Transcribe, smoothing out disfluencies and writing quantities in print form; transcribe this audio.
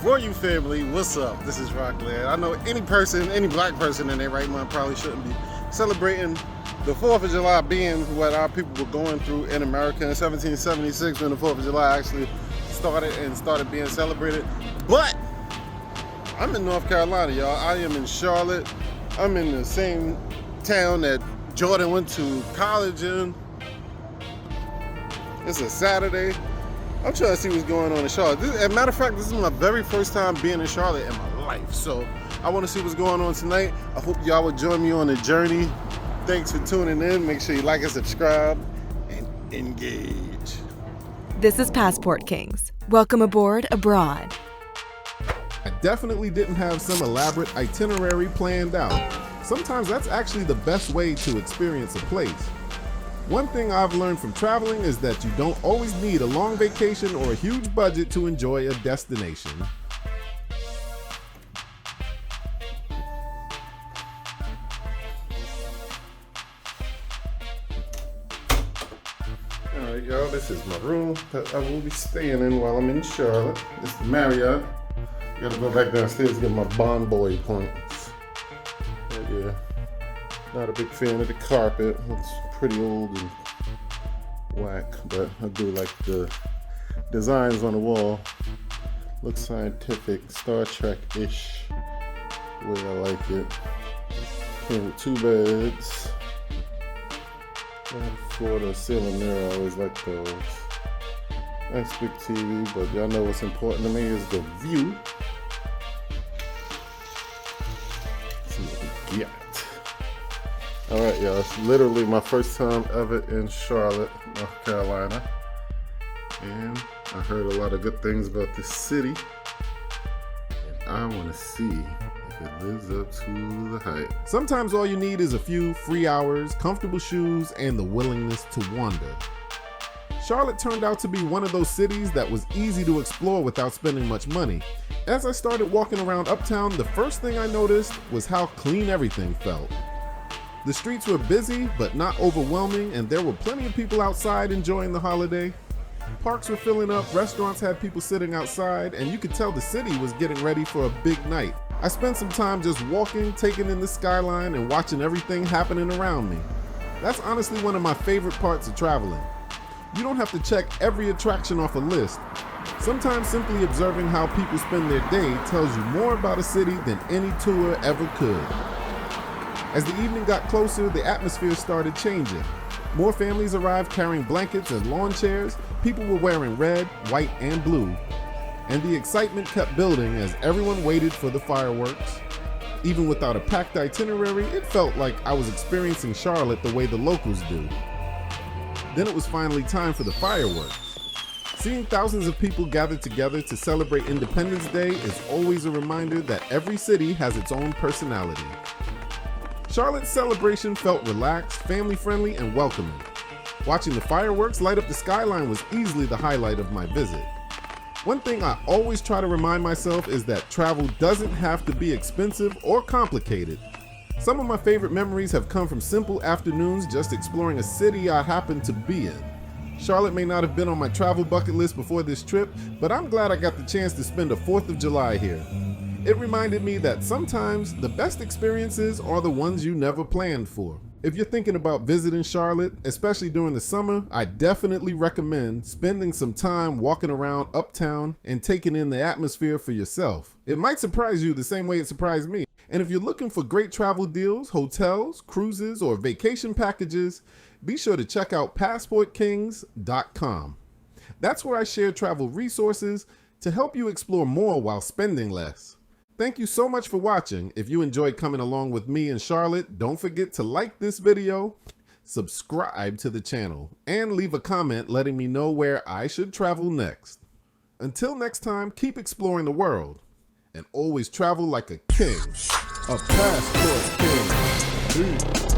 For you family, what's up? This is Rockland. I know any black person in their right mind probably shouldn't be celebrating the 4th of July being what our people were going through in America in 1776 when the 4th of July actually started being celebrated. But I'm in North Carolina, y'all. I am in Charlotte. I'm in the same town that Jordan went to college in. It's a Saturday. I'm trying to see what's going on in Charlotte. As a matter of fact, this is my very first time being in Charlotte in my life. So I want to see what's going on tonight. I hope y'all will join me on the journey. Thanks for tuning in. Make sure you like and subscribe and engage. This is Passport Kings. Welcome aboard abroad. I definitely didn't have some elaborate itinerary planned out. Sometimes that's actually the best way to experience a place. One thing I've learned from traveling is that you don't always need a long vacation or a huge budget to enjoy a destination. Alright y'all, this is my room that I will be staying in while I'm in Charlotte. It's the Marriott. Gotta go back downstairs to get my Bond Boy points. But yeah, not a big fan of the carpet. It's pretty old and whack, but I do like the designs on the wall. Looks scientific, Star Trek-ish, the way I like it. Came with 2 beds. And for the ceiling mirror, I always like those. Nice big TV, but y'all know what's important to me is the view. Let's see what we got. Alright y'all, it's literally my first time ever in Charlotte, North Carolina. And I heard a lot of good things about this city. And I want to see if it lives up to the hype. Sometimes all you need is a few free hours, comfortable shoes, and the willingness to wander. Charlotte turned out to be one of those cities that was easy to explore without spending much money. As I started walking around Uptown, the first thing I noticed was how clean everything felt. The streets were busy, but not overwhelming, and there were plenty of people outside enjoying the holiday. Parks were filling up, restaurants had people sitting outside, and you could tell the city was getting ready for a big night. I spent some time just walking, taking in the skyline, and watching everything happening around me. That's honestly one of my favorite parts of traveling. You don't have to check every attraction off a list. Sometimes simply observing how people spend their day tells you more about a city than any tour ever could. As the evening got closer, the atmosphere started changing. More families arrived carrying blankets and lawn chairs. People were wearing red, white, and blue. And the excitement kept building as everyone waited for the fireworks. Even without a packed itinerary, it felt like I was experiencing Charlotte the way the locals do. Then it was finally time for the fireworks. Seeing thousands of people gathered together to celebrate Independence Day is always a reminder that every city has its own personality. Charlotte's celebration felt relaxed, family-friendly, and welcoming. Watching the fireworks light up the skyline was easily the highlight of my visit. One thing I always try to remind myself is that travel doesn't have to be expensive or complicated. Some of my favorite memories have come from simple afternoons just exploring a city I happened to be in. Charlotte may not have been on my travel bucket list before this trip, but I'm glad I got the chance to spend the 4th of July here. It reminded me that sometimes the best experiences are the ones you never planned for. If you're thinking about visiting Charlotte, especially during the summer, I definitely recommend spending some time walking around Uptown and taking in the atmosphere for yourself. It might surprise you the same way it surprised me. And if you're looking for great travel deals, hotels, cruises, or vacation packages, be sure to check out PassportKings.com. That's where I share travel resources to help you explore more while spending less. Thank you so much for watching. If you enjoyed coming along with me in Charlotte, don't forget to like this video, subscribe to the channel, and leave a comment letting me know where I should travel next. Until next time, keep exploring the world and always travel like a king. A Passport King. Peace.